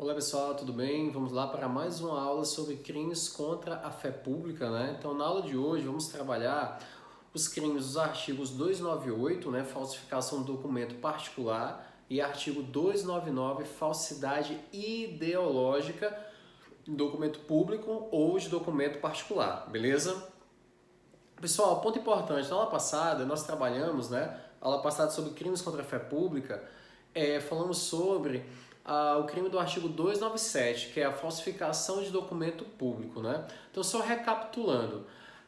Olá pessoal, tudo bem? Vamos lá para mais uma aula sobre crimes contra a fé pública, né? Então, na aula de hoje, vamos trabalhar os crimes dos artigos 298, né? Falsificação do documento particular, e artigo 299, falsidade ideológica de documento público ou de documento particular, beleza? Pessoal, ponto importante, na aula passada nós trabalhamos, né? Aula passada sobre crimes contra a fé pública, falamos sobre o crime do artigo 297, que é a falsificação de documento público, né? Então, só recapitulando,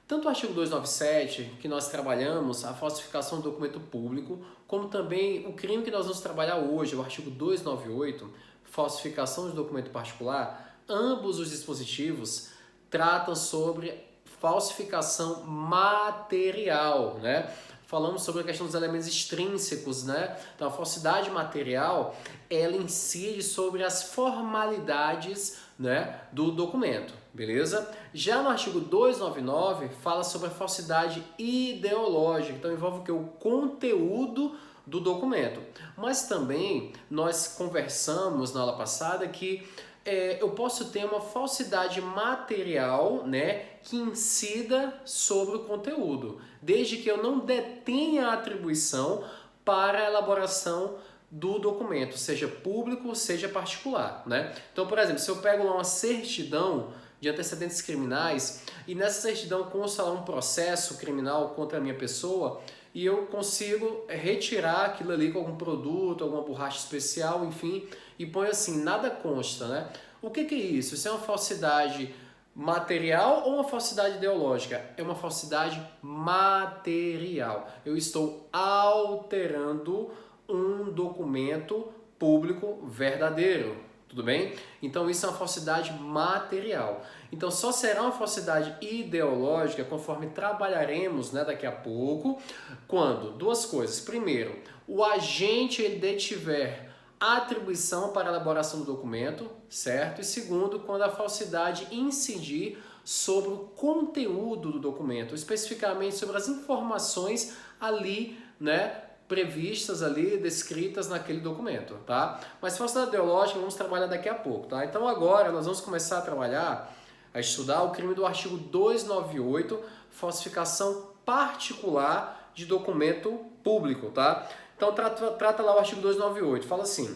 tanto o artigo 297, que nós trabalhamos, a falsificação do documento público, como também o crime que nós vamos trabalhar hoje, o artigo 298, falsificação de documento particular, ambos os dispositivos tratam sobre falsificação material, né? Falamos sobre a questão dos elementos extrínsecos, né? Então, a falsidade material, ela incide sobre as formalidades, né, do documento, beleza? Já no artigo 299, fala sobre a falsidade ideológica, então envolve o que? O conteúdo do documento. Mas também nós conversamos na aula passada que eu posso ter uma falsidade material, né, que incida sobre o conteúdo, desde que eu não detenha a atribuição para a elaboração do documento, seja público, seja particular, né? Então, por exemplo, se eu pego lá uma certidão de antecedentes criminais e nessa certidão consta lá um processo criminal contra a minha pessoa e eu consigo retirar aquilo ali com algum produto, alguma borracha especial, enfim, e põe assim, nada consta, né? O que é isso? Isso é uma falsidade material ou uma falsidade ideológica? É uma falsidade material. Eu estou alterando um documento público verdadeiro, tudo bem? Então isso é uma falsidade material. Então só será uma falsidade ideológica conforme trabalharemos, né, daqui a pouco, quando duas coisas. Primeiro, o agente ele detiver atribuição para a elaboração do documento, certo? E segundo, quando a falsidade incidir sobre o conteúdo do documento, especificamente sobre as informações ali, né, previstas ali, descritas naquele documento, tá? Mas falsidade ideológica vamos trabalhar daqui a pouco, tá? Então agora nós vamos começar a trabalhar, a estudar o crime do artigo 298, falsificação particular de documento público, tá? Então trata lá o artigo 298, fala assim: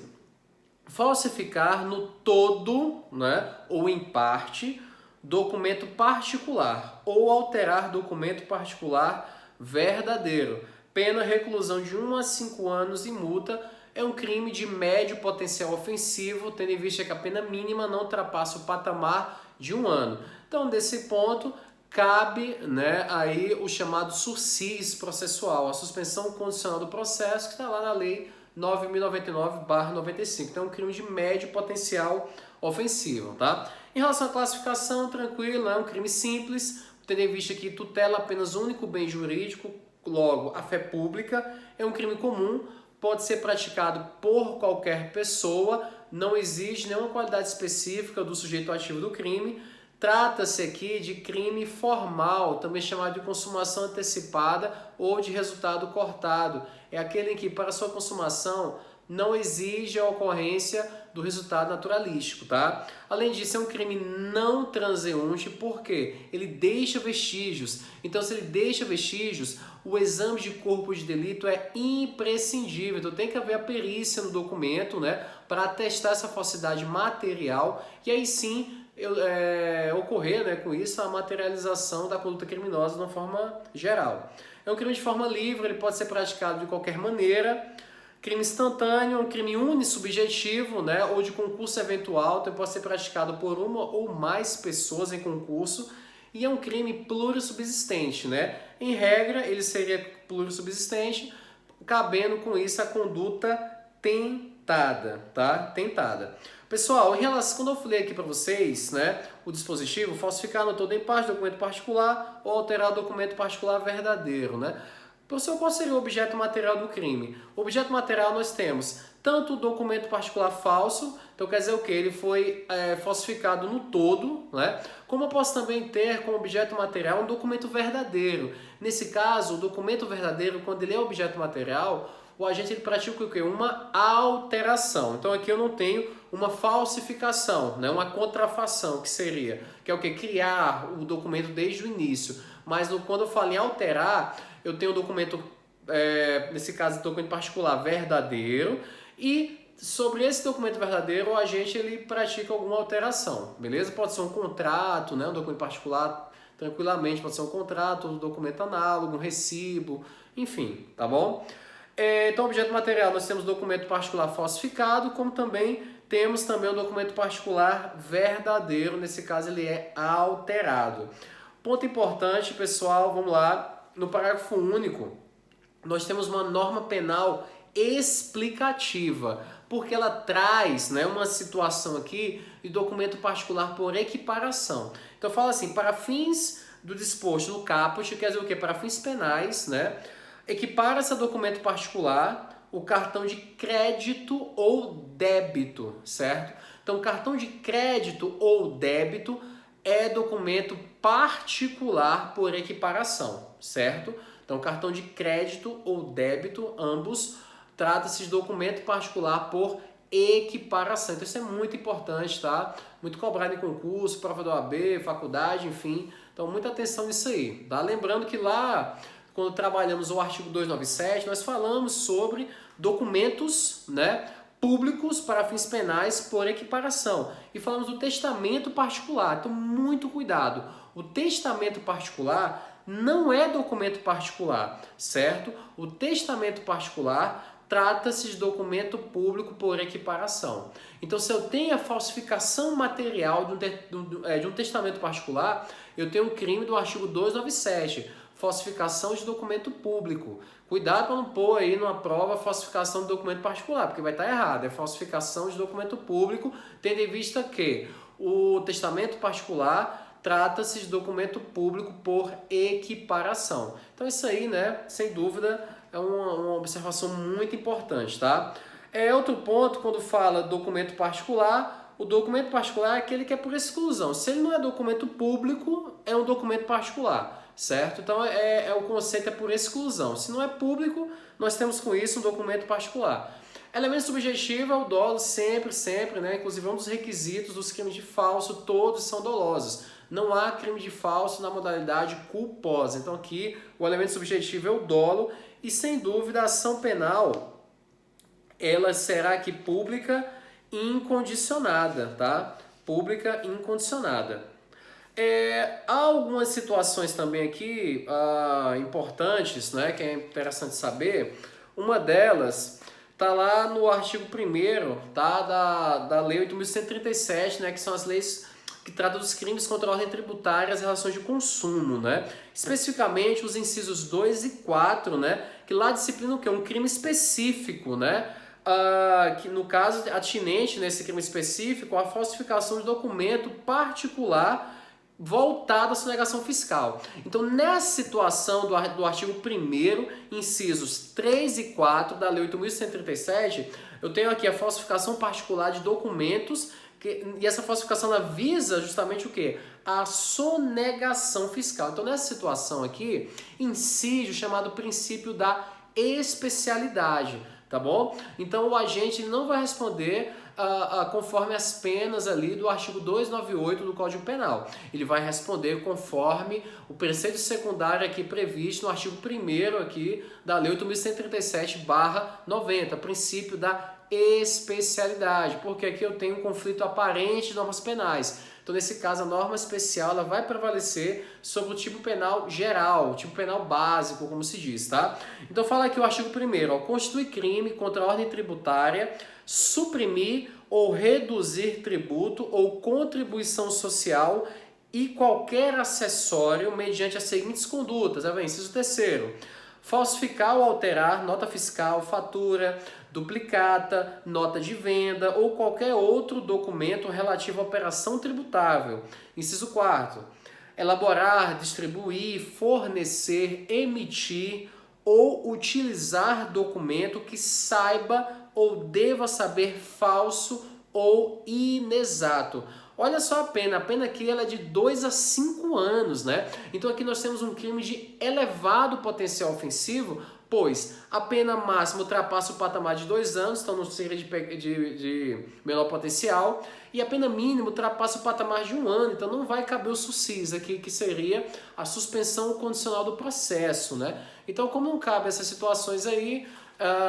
falsificar no todo, né, ou em parte, documento particular ou alterar documento particular verdadeiro. Pena reclusão de 1 a 5 anos e multa. É um crime de médio potencial ofensivo, tendo em vista que a pena mínima não ultrapassa o patamar de 1 ano. Então, desse ponto, cabe, né, aí o chamado sursis processual, a suspensão condicional do processo, que está lá na lei 9.099/95. Então, é um crime de médio potencial ofensivo, tá? Em relação à classificação, tranquilo, é um crime simples, tendo em vista que tutela apenas um único bem jurídico, logo, a fé pública é um crime comum, pode ser praticado por qualquer pessoa, não exige nenhuma qualidade específica do sujeito ativo do crime. Trata-se aqui de crime formal, também chamado de consumação antecipada ou de resultado cortado. É aquele em que, para sua consumação, não exige a ocorrência do resultado naturalístico, tá? Além disso, é um crime não transeunte, porque ele deixa vestígios. Então, se ele deixa vestígios, o exame de corpo de delito é imprescindível. Então, tem que haver a perícia no documento, né, para atestar essa falsidade material e aí sim ocorrer, né, com isso a materialização da conduta criminosa de uma forma geral. É um crime de forma livre, ele pode ser praticado de qualquer maneira. Crime instantâneo, um crime unissubjetivo, né, ou de concurso eventual, então pode ser praticado por uma ou mais pessoas em concurso, e é um crime plurissubsistente, né? Em regra, ele seria plurissubsistente, cabendo com isso a conduta tentada, tá? Tentada. Pessoal, em relação, quando eu falei aqui para vocês, né, o dispositivo, falsificar no todo em parte documento particular ou alterar documento particular verdadeiro, né? Professor, qual seria o objeto material do crime? O objeto material nós temos tanto o documento particular falso, então quer dizer o que? Ele foi falsificado no todo, né? Como eu posso também ter como objeto material um documento verdadeiro. Nesse caso, o documento verdadeiro, quando ele é objeto material, o agente ele pratica o quê? Uma alteração. Então aqui eu não tenho uma falsificação, né? Uma contrafação, que é o que? Criar o documento desde o início. Mas quando eu falo em alterar, eu tenho o documento, nesse caso, documento particular verdadeiro, e sobre esse documento verdadeiro, o agente ele pratica alguma alteração, beleza? Pode ser um contrato, né? Um documento particular, tranquilamente, pode ser um contrato, um documento análogo, um recibo, enfim, tá bom? Então, objeto material, nós temos documento particular falsificado, como também temos também um documento particular verdadeiro, nesse caso ele é alterado. Ponto importante, pessoal, vamos lá, no parágrafo único, nós temos uma norma penal explicativa, porque ela traz, né, uma situação aqui de documento particular por equiparação. Então fala assim, para fins do disposto no caput, quer dizer o quê? Para fins penais, né, equipara-se a documento particular o cartão de crédito ou débito, certo? Então cartão de crédito ou débito é documento particular por equiparação, certo? Então cartão de crédito ou débito, ambos, trata-se de documento particular por equiparação. Então isso é muito importante, tá? Muito cobrado em concurso, prova da OAB, faculdade, enfim. Então muita atenção nisso aí, tá? Lembrando que lá, quando trabalhamos o artigo 297, nós falamos sobre documentos, né, públicos para fins penais por equiparação. E falamos do testamento particular. Então muito cuidado. O testamento particular não é documento particular, certo? O testamento particular trata-se de documento público por equiparação. Então, se eu tenho a falsificação material de um testamento particular, eu tenho um crime do artigo 297, falsificação de documento público. Cuidado para não pôr aí numa prova falsificação de documento particular, porque vai estar errado. É falsificação de documento público, tendo em vista que o testamento particular trata-se de documento público por equiparação. Então isso aí, né, sem dúvida, é uma observação muito importante, tá? Outro ponto, quando fala documento particular, o documento particular é aquele que é por exclusão. Se ele não é documento público, é um documento particular, certo? Então o conceito é por exclusão. Se não é público, nós temos com isso um documento particular. Elemento subjetivo é o dolo sempre, né? Inclusive é um dos requisitos dos crimes de falso, todos são dolosos. Não há crime de falso na modalidade culposa. Então aqui o elemento subjetivo é o dolo e sem dúvida a ação penal ela será aqui pública e incondicionada, tá? Pública e incondicionada. Há algumas situações também aqui importantes, né? Que é interessante saber. Uma delas está lá no artigo 1º, tá? da Lei 8.137, né? Que são as leis que trata dos crimes contra a ordem tributária e as relações de consumo, né? Especificamente os incisos 2 e 4, né? Que lá disciplinam o quê? Um crime específico, né? Que no caso atinente nesse crime específico a falsificação de documento particular voltado à sonegação fiscal. Então, nessa situação do artigo 1º, incisos 3 e 4 da Lei 8.137, eu tenho aqui a falsificação particular de documentos e essa falsificação ela visa justamente o quê? A sonegação fiscal. Então, nessa situação aqui, incide o chamado princípio da especialidade, tá bom? Então, o agente não vai responder conforme as penas ali do artigo 298 do Código Penal. Ele vai responder conforme o preceito secundário aqui previsto no artigo 1º aqui da Lei 8.137/90, princípio da especialidade, porque aqui eu tenho um conflito aparente de normas penais. Então, nesse caso, a norma especial ela vai prevalecer sobre o tipo penal geral, o tipo penal básico, como se diz, tá? Então, fala aqui o artigo 1º, constitui crime contra a ordem tributária, suprimir ou reduzir tributo ou contribuição social e qualquer acessório mediante as seguintes condutas. Inciso 3º, falsificar ou alterar nota fiscal, fatura, duplicata, nota de venda ou qualquer outro documento relativo à operação tributável. Inciso 4º, elaborar, distribuir, fornecer, emitir ou utilizar documento que saiba ou deva saber falso ou inexato. Olha só a pena aqui ela é de 2 a 5 anos, né? Então aqui nós temos um crime de elevado potencial ofensivo pois a pena máxima ultrapassa o patamar de 2 anos, então não seria de menor potencial, e a pena mínima ultrapassa o patamar de 1 ano, então não vai caber o SUSIS aqui, que seria a suspensão condicional do processo, né? Então, como não cabe essas situações aí,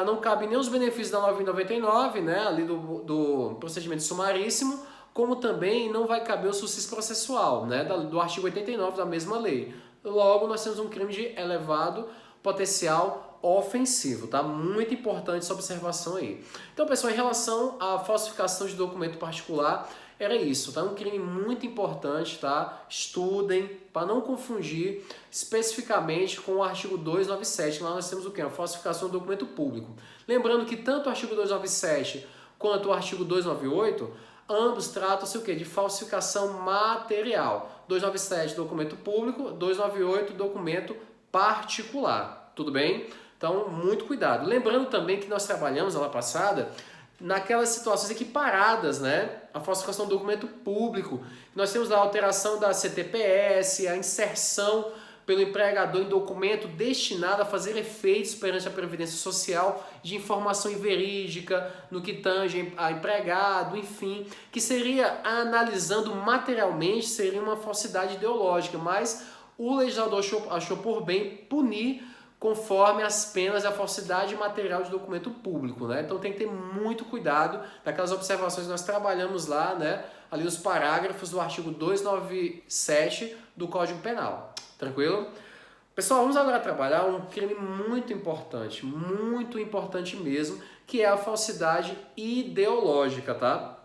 não cabe nem os benefícios da 999, né, ali do procedimento sumaríssimo, como também não vai caber o SUSIS processual, né, do artigo 89 da mesma lei. Logo, nós temos um crime de elevado potencial ofensivo, tá? Muito importante essa observação aí. Então, pessoal, em relação à falsificação de documento particular, era isso, tá? Um crime muito importante, tá? Estudem para não confundir especificamente com o artigo 297, lá nós temos o quê? A falsificação do documento público. Lembrando que tanto o artigo 297 quanto o artigo 298, ambos tratam-se o quê? De falsificação material. 297, documento público, 298, documento particular. Tudo bem? Então, muito cuidado. Lembrando também que nós trabalhamos na aula passada naquelas situações equiparadas, né? A falsificação do documento público. Nós temos a alteração da CTPS, a inserção pelo empregador em documento destinado a fazer efeitos perante a Previdência Social de informação inverídica no que tange a empregado, enfim, que seria, analisando materialmente, seria uma falsidade ideológica, mas o legislador achou por bem punir conforme as penas da falsidade material de documento público, né? Então tem que ter muito cuidado daquelas observações que nós trabalhamos lá, né? Ali nos parágrafos do artigo 297 do Código Penal. Tranquilo? Pessoal, vamos agora trabalhar um crime muito importante mesmo, que é a falsidade ideológica, tá?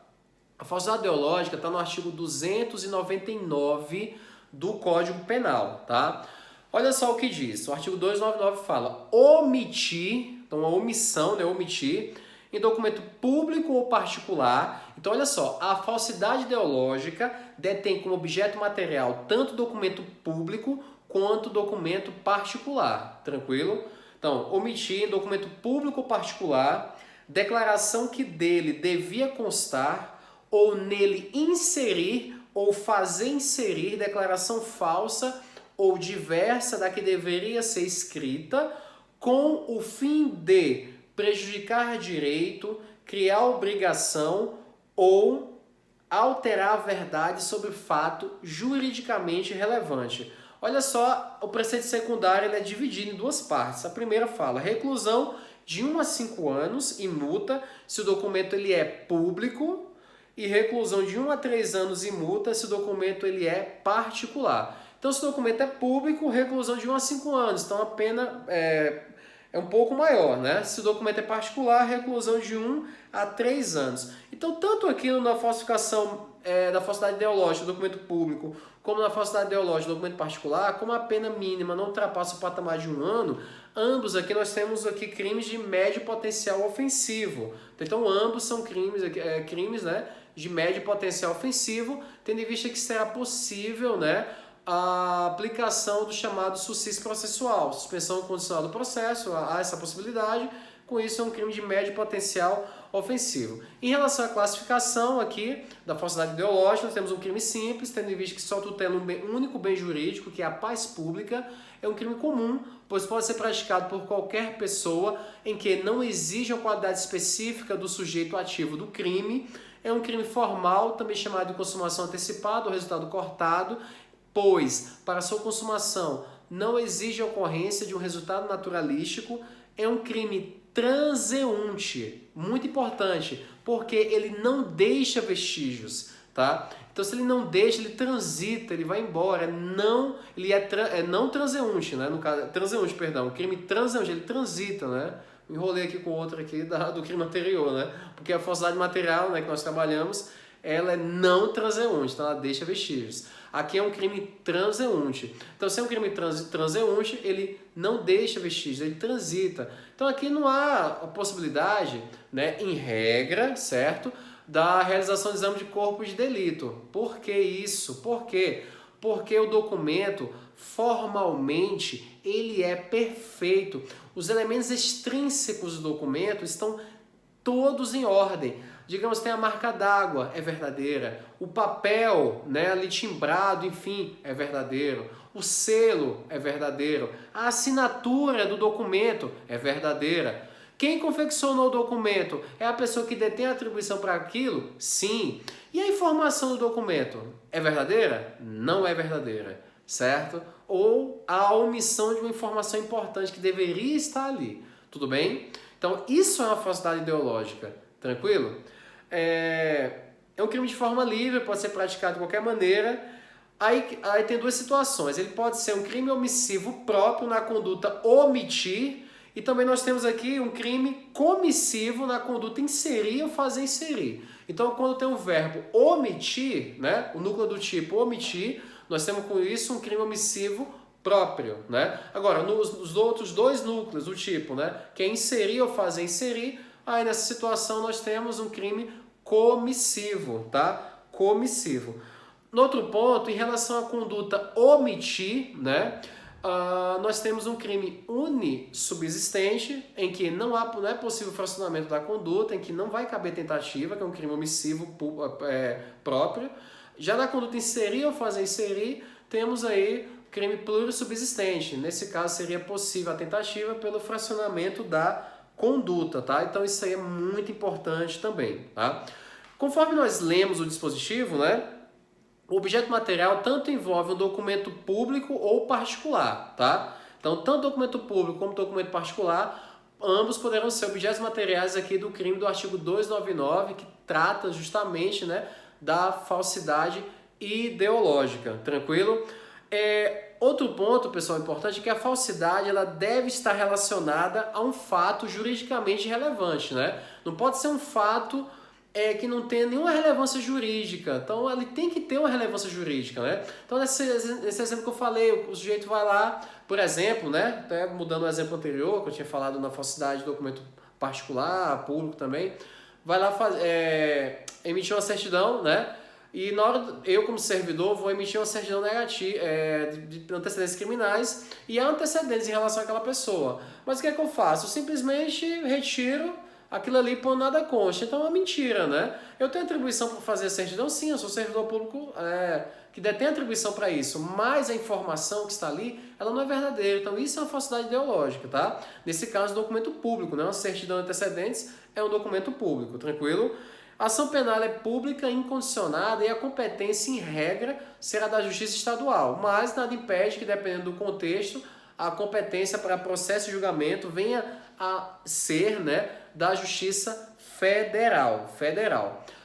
A falsidade ideológica está no artigo 299 do Código Penal, tá? Olha só o que diz, o artigo 299 fala omitir, então a omissão, né, omitir, em documento público ou particular. Então olha só, a falsidade ideológica detém como objeto material tanto documento público quanto documento particular, tranquilo? Então, omitir em documento público ou particular, declaração que dele devia constar ou nele inserir ou fazer inserir declaração falsa ou diversa da que deveria ser escrita, com o fim de prejudicar direito, criar obrigação ou alterar a verdade sobre fato juridicamente relevante. Olha só, o preceito secundário ele é dividido em duas partes. A primeira fala reclusão de 1 a 5 anos e multa se o documento ele é público, e reclusão de 1 a 3 anos e multa se o documento ele é particular. Então, se o documento é público, reclusão de 1 a 5 anos. Então, a pena é um pouco maior, né? Se o documento é particular, reclusão de 1 a 3 anos. Então, tanto aqui na falsificação da falsidade ideológica do documento público, como na falsidade ideológica do documento particular, como a pena mínima não ultrapassa o patamar de 1 ano, ambos aqui nós temos aqui crimes de médio potencial ofensivo. Então, ambos são crimes, né, de médio potencial ofensivo, tendo em vista que será possível, né, a aplicação do chamado SUSIS processual, suspensão condicional do processo, há essa possibilidade, com isso é um crime de médio potencial ofensivo. Em relação à classificação aqui da falsidade ideológica, nós temos um crime simples, tendo em vista que só tutela um único bem jurídico, que é a paz pública, é um crime comum, pois pode ser praticado por qualquer pessoa em que não exija a qualidade específica do sujeito ativo do crime, é um crime formal, também chamado de consumação antecipada ou resultado cortado, pois, para sua consumação, não exige a ocorrência de um resultado naturalístico, é um crime transeunte, muito importante, porque ele não deixa vestígios, tá? Então, se ele não deixa, ele transita, ele vai embora, ele é não transeunte, né? No caso, transeunte, perdão, crime transeunte, ele transita, né? Enrolei aqui com outro aqui do crime anterior, né? Porque a falsidade material, né, que nós trabalhamos, ela é não transeunte, então ela deixa vestígios. Aqui é um crime transeunte. Então, se é um crime transeunte, ele não deixa vestígios, ele transita. Então, aqui não há a possibilidade, né, em regra, certo, da realização de exame de corpo de delito. Por que isso? Por quê? Porque o documento, formalmente, ele é perfeito. Os elementos extrínsecos do documento estão todos em ordem. Digamos, tem a marca d'água, é verdadeira. O papel, né, ali timbrado, enfim, é verdadeiro. O selo é verdadeiro. A assinatura do documento é verdadeira. Quem confeccionou o documento é a pessoa que detém a atribuição para aquilo? Sim. E a informação do documento é verdadeira? Não é verdadeira, certo? Ou a omissão de uma informação importante que deveria estar ali, tudo bem? Então, isso é uma falsidade ideológica, tranquilo? É um crime de forma livre, pode ser praticado de qualquer maneira. Aí tem duas situações. Ele pode ser um crime omissivo próprio na conduta omitir, e também nós temos aqui um crime comissivo na conduta inserir ou fazer inserir. Então, quando tem o verbo omitir, né, o núcleo do tipo omitir, nós temos com isso um crime omissivo próprio, né? Agora, nos outros dois núcleos, o tipo, né, que é inserir ou fazer inserir, aí nessa situação nós temos um crime comissivo, tá? Comissivo. No outro ponto, em relação à conduta omitir, né, nós temos um crime unissubsistente, em que não é possível fracionamento da conduta, em que não vai caber tentativa, que é um crime omissivo próprio. Já na conduta inserir ou fazer inserir, temos aí crime plurissubsistente. Nesse caso, seria possível a tentativa pelo fracionamento da conduta, tá? Então, isso aí é muito importante também, tá? Conforme nós lemos o dispositivo, né, o objeto material tanto envolve um documento público ou particular, tá? Então, tanto documento público como documento particular, ambos poderão ser objetos materiais aqui do crime do artigo 299, que trata justamente, né, da falsidade ideológica, tranquilo? Outro ponto, pessoal, importante é que a falsidade ela deve estar relacionada a um fato juridicamente relevante, né? Não pode ser um fato que não tenha nenhuma relevância jurídica. Então, ele tem que ter uma relevância jurídica, né? Então, nesse exemplo que eu falei, o sujeito vai lá, por exemplo, né? Até mudando o exemplo anterior, que eu tinha falado na falsidade do documento particular, público também, vai lá emitir uma certidão, né? E na hora, eu como servidor vou emitir uma certidão negativa de antecedentes criminais e há antecedentes em relação àquela pessoa. Mas o que é que eu faço? Eu simplesmente retiro aquilo ali por nada consta. Então é uma mentira, né? Eu tenho atribuição para fazer a certidão? Sim, eu sou servidor público que detém atribuição para isso, mas a informação que está ali, ela não é verdadeira. Então isso é uma falsidade ideológica, tá? Nesse caso, documento público, né? Uma certidão de antecedentes é um documento público, tranquilo? A ação penal é pública, incondicionada e a competência, em regra, será da Justiça Estadual, mas nada impede que, dependendo do contexto, a competência para processo e julgamento venha a ser, né, da Justiça Federal.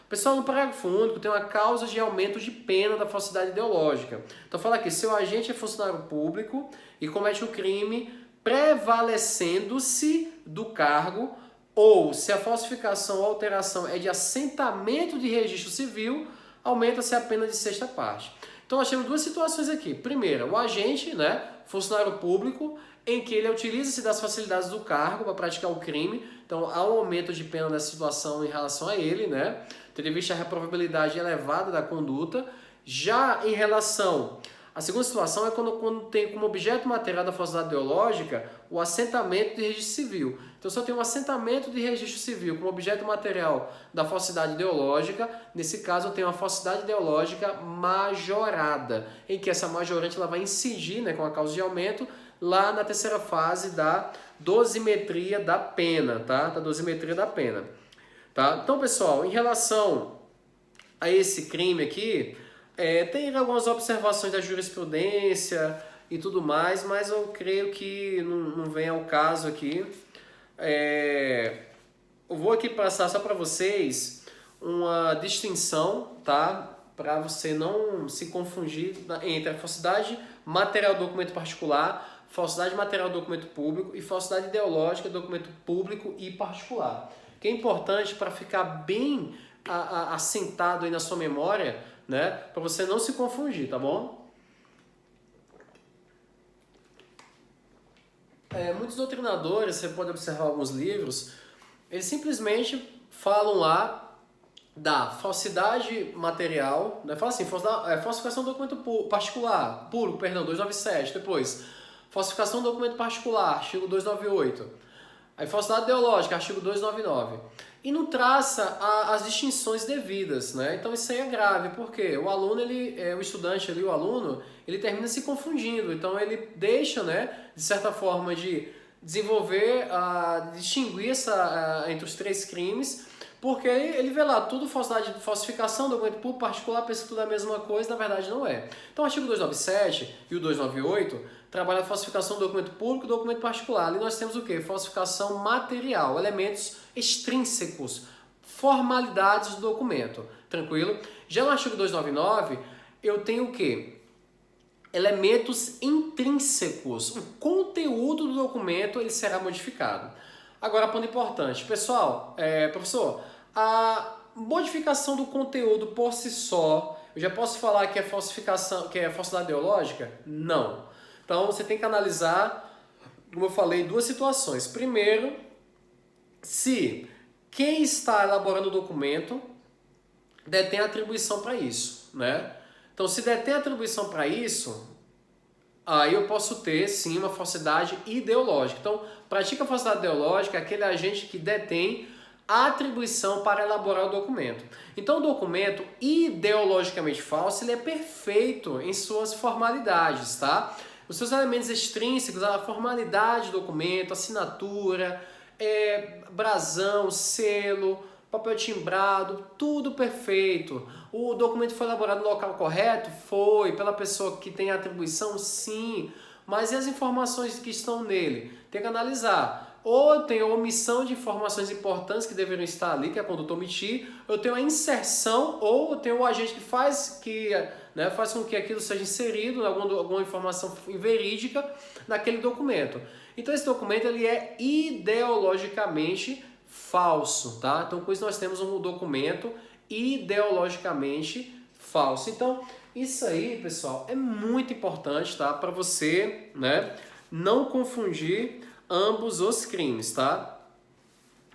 Pessoal, no parágrafo único tem uma causa de aumento de pena da falsidade ideológica. Então fala aqui, se o agente é funcionário público e comete o crime prevalecendo-se do cargo, ou se a falsificação ou alteração é de assentamento de registro civil, aumenta-se a pena de sexta parte. Então nós temos duas situações aqui. Primeira, o agente, né, funcionário público, em que ele utiliza-se das facilidades do cargo para praticar o crime. Então há um aumento de pena nessa situação em relação a ele, né, tendo em vista a reprovabilidade elevada da conduta. Já em relação à segunda situação é quando tem como objeto material da falsidade ideológica o assentamento de registro civil. Então, se eu tenho um assentamento de registro civil como objeto material da falsidade ideológica, nesse caso eu tenho uma falsidade ideológica majorada, em que essa majorante ela vai incidir, né, com a causa de aumento lá na terceira fase da dosimetria da pena, tá? Da dosimetria da pena, tá? Então, pessoal, em relação a esse crime aqui, tem algumas observações da jurisprudência e tudo mais, mas eu creio que não vem ao caso aqui. Eu vou aqui passar só para vocês uma distinção, tá? Para você não se confundir entre a falsidade material do documento particular, falsidade material do documento público e falsidade ideológica do documento público e particular. Que é importante para ficar bem assentado aí na sua memória, né? Para você não se confundir, tá bom? Muitos doutrinadores, você pode observar alguns livros, eles simplesmente falam lá da falsidade material, né? Fala assim, falsificação do documento particular, público, perdão, 297, depois, falsificação do documento particular, artigo 298, aí falsidade ideológica, artigo 299. e não traça as distinções devidas, né? Então isso aí é grave, porque o aluno, o estudante ali, o aluno, ele termina se confundindo, então ele deixa, né, de certa forma, de desenvolver, distinguir entre os três crimes, porque ele vê lá tudo falsificação, documento público, particular, pensa que tudo é a mesma coisa, na verdade não é. Então o artigo 297 e o 298 trabalham a falsificação do documento público e do documento particular. Ali nós temos o quê? Falsificação material, elementos extrínsecos, formalidades do documento, tranquilo? Já no artigo 299, eu tenho o quê? Elementos intrínsecos. O conteúdo do documento ele será modificado. Agora, ponto importante. Pessoal, professor, a modificação do conteúdo por si só, eu já posso falar que é falsificação, que é falsidade ideológica? Não. Então, você tem que analisar, como eu falei, duas situações. Primeiro, se quem está elaborando o documento detém atribuição para isso, né? Então, se detém atribuição para isso, aí eu posso ter, sim, uma falsidade ideológica. Então, pratica a falsidade ideológica é aquele agente que detém a atribuição para elaborar o documento. Então, o documento ideologicamente falso, ele é perfeito em suas formalidades, tá? Os seus elementos extrínsecos, a formalidade do documento, assinatura, brasão, selo, papel timbrado, tudo perfeito. O documento foi elaborado no local correto? Foi. Pela pessoa que tem a atribuição? Sim. Mas e as informações que estão nele? Tem que analisar. Ou tem a omissão de informações importantes que deveriam estar ali, que é a conduta omitir. Eu tenho a inserção, ou eu tenho o agente que faz com que aquilo seja inserido, alguma informação inverídica naquele documento. Então esse documento ele é ideologicamente falso, tá? Então com isso nós temos um documento ideologicamente falso. Então isso aí, pessoal, é muito importante, tá? Para você, né, não confundir ambos os crimes, tá?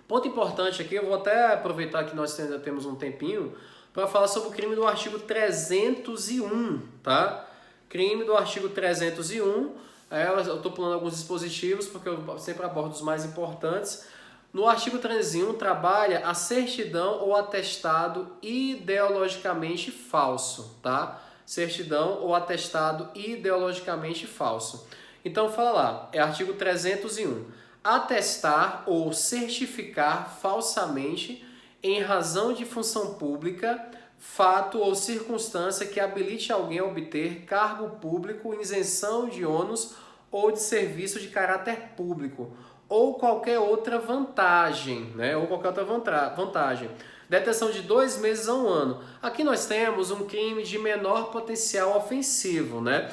Ponto importante aqui, eu vou até aproveitar que nós ainda temos um tempinho para falar sobre o crime do artigo 301, tá? Crime do artigo 301, eu estou pulando alguns dispositivos porque eu sempre abordo os mais importantes. No artigo 301 trabalha a certidão ou atestado ideologicamente falso, tá? Certidão ou atestado ideologicamente falso. Então fala lá, é artigo 301. Atestar ou certificar falsamente em razão de função pública, fato ou circunstância que habilite alguém a obter cargo público, isenção de ônus ou de serviço de caráter público, ou qualquer outra vantagem, né? Ou qualquer outra vantagem. Detenção de 2 meses a 1 ano. Aqui nós temos um crime de menor potencial ofensivo, né?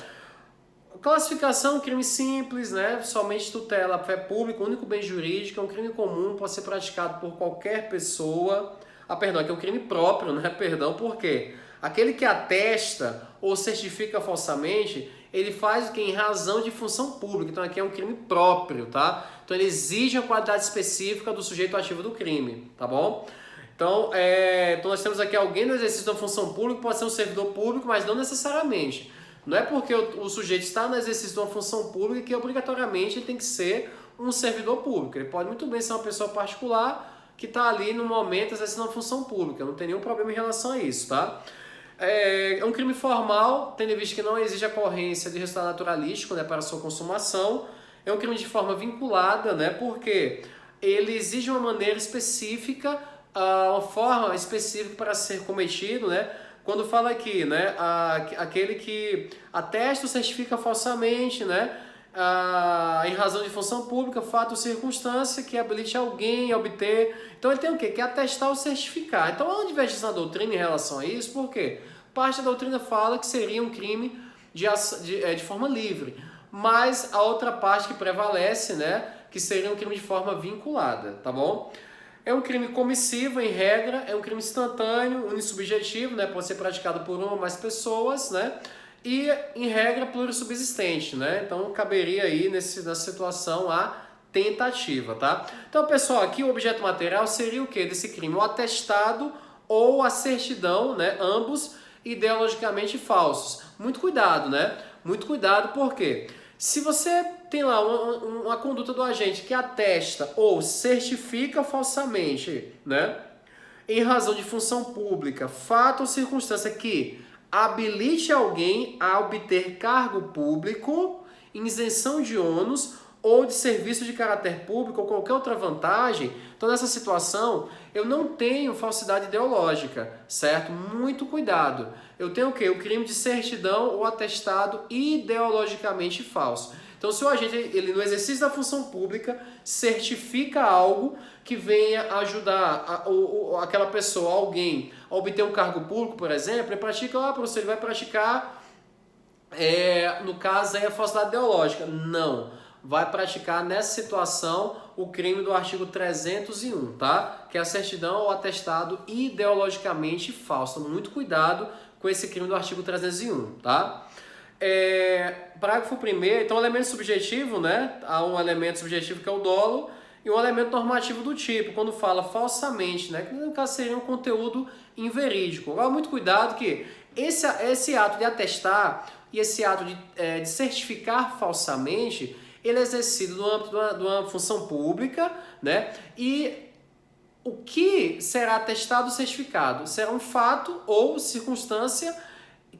Classificação, crime simples, né? Somente tutela a fé pública, único bem jurídico, é um crime comum, pode ser praticado por qualquer pessoa. Perdão, aqui é um crime próprio, né? Perdão, por quê? Aquele que atesta ou certifica falsamente, ele faz o que? Em razão de função pública. Então aqui é um crime próprio, tá? Então ele exige a qualidade específica do sujeito ativo do crime, tá bom? Então, então nós temos aqui alguém no exercício da função pública, pode ser um servidor público, mas não necessariamente. Não é porque o sujeito está no exercício de uma função pública que obrigatoriamente ele tem que ser um servidor público. Ele pode muito bem ser uma pessoa particular que está ali no momento exercendo uma função pública. Não tem nenhum problema em relação a isso, tá? É um crime formal, tendo em vista que não exige a ocorrência de resultado naturalístico, né, para sua consumação. É um crime de forma vinculada, né, porque ele exige uma maneira específica, uma forma específica para ser cometido, né? Quando fala aqui, né, aquele que atesta ou certifica falsamente, né, em razão de função pública, fato ou circunstância que habilite alguém a obter. Então ele tem o quê? Que atestar ou certificar. Então há uma divergência na doutrina em relação a isso, por quê? Parte da doutrina fala que seria um crime de forma livre, mas a outra parte que prevalece, né, que seria um crime de forma vinculada, tá bom? É um crime comissivo, em regra, é um crime instantâneo, unissubjetivo, né? Pode ser praticado por uma ou mais pessoas, né? E, em regra, plurissubsistente, né? Então, caberia aí, nessa situação, a tentativa, tá? Então, pessoal, aqui o objeto material seria o quê desse crime? O atestado ou a certidão, né? Ambos ideologicamente falsos. Muito cuidado, né? Muito cuidado, por quê? Se você tem lá uma conduta do agente que atesta ou certifica falsamente, né, em razão de função pública, fato ou circunstância que habilite alguém a obter cargo público, isenção de ônus ou de serviço de caráter público ou qualquer outra vantagem, então nessa situação eu não tenho falsidade ideológica, certo? Muito cuidado. Eu tenho o quê? O crime de certidão ou atestado ideologicamente falso. Então, se o agente, ele no exercício da função pública, certifica algo que venha ajudar aquela pessoa, alguém, a obter um cargo público, por exemplo, ele pratica, professor, ele vai praticar, no caso aí, a falsidade ideológica. Não. Vai praticar nessa situação o crime do artigo 301, tá? Que é a certidão ou atestado ideologicamente falso. Então, muito cuidado com esse crime do artigo 301, tá? Parágrafo 1º, então, elemento subjetivo, né? Há um elemento subjetivo que é o dolo e um elemento normativo do tipo, quando fala falsamente, né? Que no caso seria um conteúdo inverídico. Agora, muito cuidado que esse ato de atestar e esse ato de certificar falsamente, ele é exercido no âmbito de uma função pública, né? E o que será atestado ou certificado? Será um fato ou circunstância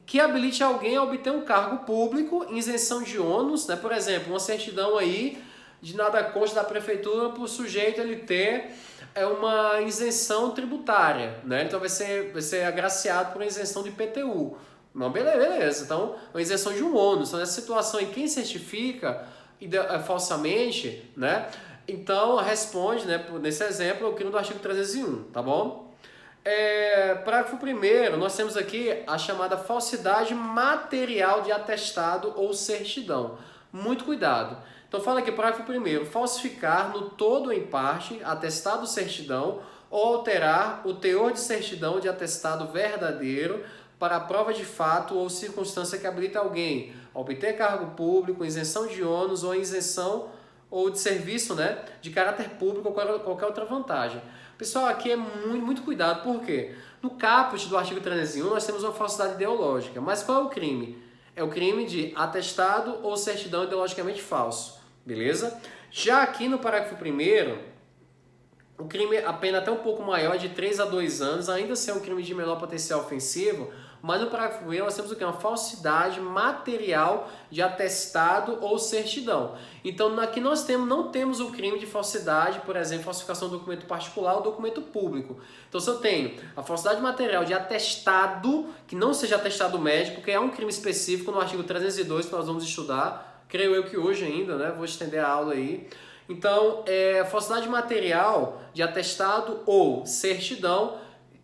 que habilite alguém a obter um cargo público, isenção de ônus, né? Por exemplo, uma certidão aí de nada consta da prefeitura para o sujeito ele ter uma isenção tributária, né? Então vai ser agraciado por uma isenção de IPTU. Não, beleza. Então, uma isenção de um ônus. Então, nessa situação, em quem certifica falsamente, né? Então, responde, né, nesse exemplo, o crime do artigo 301, tá bom? Parágrafo 1º, nós temos aqui a chamada falsidade material de atestado ou certidão. Muito cuidado. Então, fala aqui, parágrafo 1º, falsificar no todo ou em parte atestado ou certidão ou alterar o teor de certidão de atestado verdadeiro para a prova de fato ou circunstância que habilita alguém a obter cargo público, isenção de ônus ou isenção ou de serviço, né, de caráter público ou qualquer outra vantagem. Pessoal, aqui é muito cuidado, por quê? No caput do artigo 301 nós temos uma falsidade ideológica, mas qual é o crime? É o crime de atestado ou certidão ideologicamente falso, beleza? Já aqui no parágrafo 1º, o crime, a pena até um pouco maior, de 3 a 2 anos, ainda assim é um crime de menor potencial ofensivo, mas no parágrafo 1º nós temos o que? Uma falsidade material de atestado ou certidão. Então aqui nós não temos o crime de falsidade, por exemplo, falsificação do documento particular ou documento público. Então se eu tenho a falsidade material de atestado, que não seja atestado médico, que é um crime específico no artigo 302 que nós vamos estudar, creio eu que hoje ainda, né? Vou estender a aula aí. Então, falsidade material de atestado ou certidão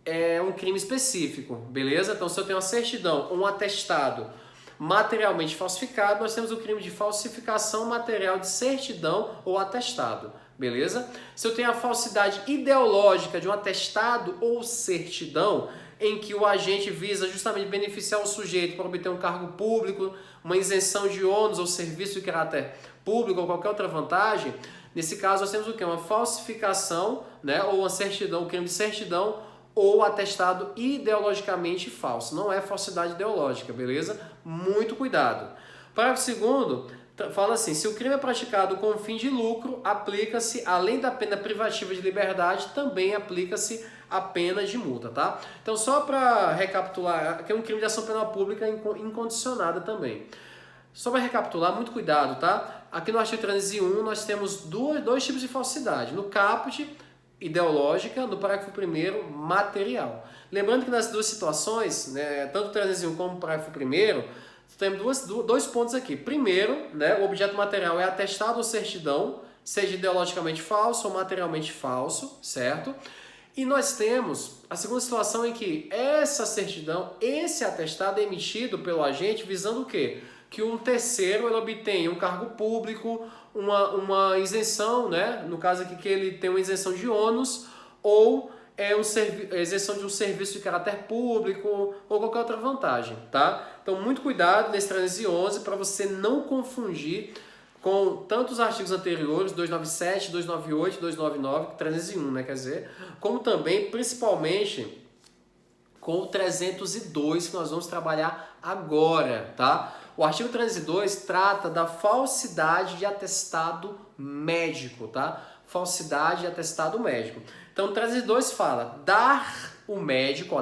é um crime específico, beleza? Então, se eu tenho uma certidão ou um atestado materialmente falsificado, nós temos o crime de falsificação material de certidão ou atestado, beleza? Se eu tenho a falsidade ideológica de um atestado ou certidão, em que o agente visa justamente beneficiar o sujeito para obter um cargo público, uma isenção de ônus ou serviço de caráter público ou qualquer outra vantagem, nesse caso nós temos o que? Uma falsificação, né? Ou uma certidão, um crime de certidão ou atestado ideologicamente falso. Não é falsidade ideológica, beleza? Muito cuidado. Parágrafo 2º fala assim, se o crime é praticado com fim de lucro, aplica-se, além da pena privativa de liberdade, também aplica-se a pena de multa, tá? Então, só para recapitular, aqui é um crime de ação penal pública incondicionada também. Só para recapitular, muito cuidado, tá? Aqui no artigo 301 nós temos dois tipos de falsidade. No caput, ideológica, no parágrafo 1º, material. Lembrando que nas duas situações, né, tanto o 301 como o parágrafo 1º, temos dois pontos aqui. Primeiro, né, o objeto material é atestado ou certidão, seja ideologicamente falso ou materialmente falso, certo? E nós temos a segunda situação em que essa certidão, esse atestado é emitido pelo agente visando o quê? Que um terceiro ele obtenha um cargo público, uma isenção, né? No caso aqui que ele tem uma isenção de ônus ou isenção de um serviço de caráter público ou qualquer outra vantagem, tá? Então muito cuidado nesse 311 para você não confundir com tanto os artigos anteriores, 297, 298, 299, 301, né? Quer dizer, como também, principalmente, com o 302 que nós vamos trabalhar agora, tá? O artigo 302 trata da falsidade de atestado médico, tá? Falsidade de atestado médico. Então, o 302 fala dar o médico,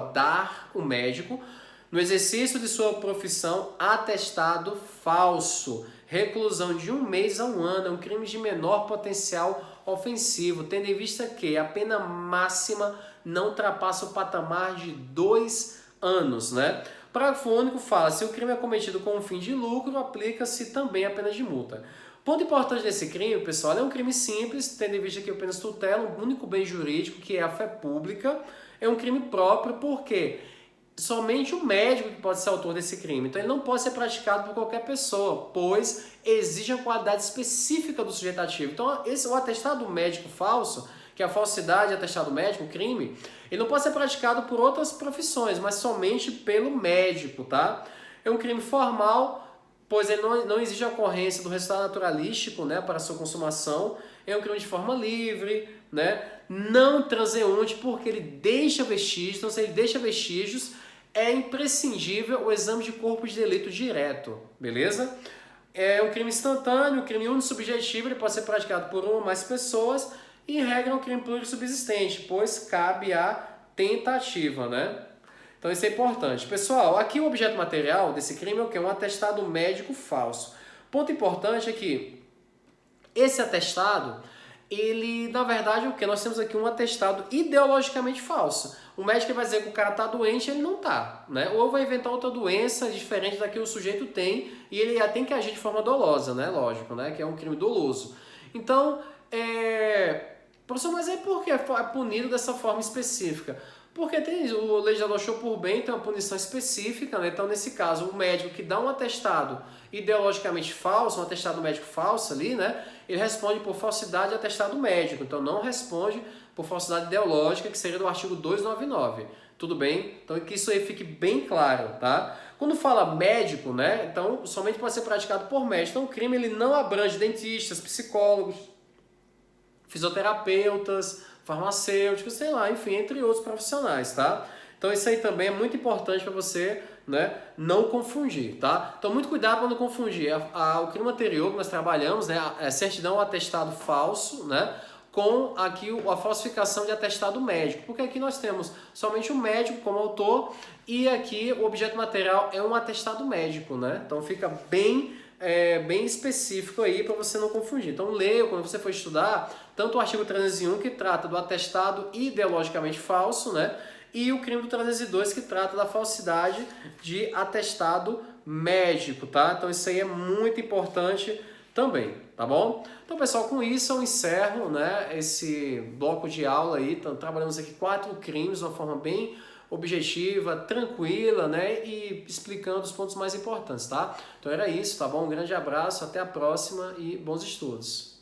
no exercício de sua profissão, atestado falso. Reclusão de 1 mês a 1 ano, é um crime de menor potencial ofensivo, tendo em vista que a pena máxima não ultrapassa o patamar de 2 anos, né? Parágrafo único fala, se o crime é cometido com um fim de lucro, aplica-se também a pena de multa. Ponto importante desse crime, pessoal, é um crime simples, tendo em vista que apenas tutela um único bem jurídico, que é a fé pública. É um crime próprio, porque somente o médico que pode ser autor desse crime. Então ele não pode ser praticado por qualquer pessoa, pois exige a qualidade específica do sujeito ativo. Então o atestado médico falso, que é a falsidade de atestado médico, o crime, ele não pode ser praticado por outras profissões, mas somente pelo médico, tá? É um crime formal, pois ele não exige a ocorrência do resultado naturalístico, né, para sua consumação. É um crime de forma livre, né, não transeunte, porque ele deixa vestígios. Então, se ele deixa vestígios, é imprescindível o exame de corpo de delito direto, beleza? É um crime instantâneo, um crime unissubjetivo, ele pode ser praticado por uma ou mais pessoas, e em regra é um crime plurissubsistente, pois cabe a tentativa, né? Então isso é importante. Pessoal, aqui o objeto material desse crime é o quê? Um atestado médico falso. Ponto importante é que esse atestado, ele, na verdade, o que? Nós temos aqui um atestado ideologicamente falso. O médico vai dizer que o cara está doente, ele não está, né? Ou vai inventar outra doença diferente da que o sujeito tem, e ele tem que agir de forma dolosa, né? Lógico, né? Que é um crime doloso. Então, professor, mas aí por que é punido dessa forma específica? Porque o legislador achou por bem, tem uma punição específica, né? Então, nesse caso, o médico que dá um atestado ideologicamente falso, um atestado médico falso ali, né? Ele responde por falsidade de atestado médico, então não responde por falsidade ideológica, que seria do artigo 299. Tudo bem? Então, que isso aí fique bem claro, tá? Quando fala médico, né? Então, somente pode ser praticado por médico. Então, o crime ele não abrange dentistas, psicólogos, fisioterapeutas, farmacêuticos, sei lá, enfim, entre outros profissionais, tá? Então isso aí também é muito importante para você, né, não confundir, tá? Então muito cuidado para não confundir o crime anterior que nós trabalhamos, né, a certidão, atestado falso, né, com aqui a falsificação de atestado médico, porque aqui nós temos somente o médico como autor e aqui o objeto material é um atestado médico, né? Então fica bem específico aí para você não confundir. Então leia quando você for estudar tanto o artigo 301 que trata do atestado ideologicamente falso, né? E o crime do 302 que trata da falsidade de atestado médico, tá? Então isso aí é muito importante também, tá bom? Então pessoal, com isso eu encerro, né, esse bloco de aula aí. Então, trabalhamos aqui 4 crimes de uma forma bem objetiva, tranquila, né, e explicando os pontos mais importantes, tá? Então era isso, tá bom? Um grande abraço, até a próxima e bons estudos!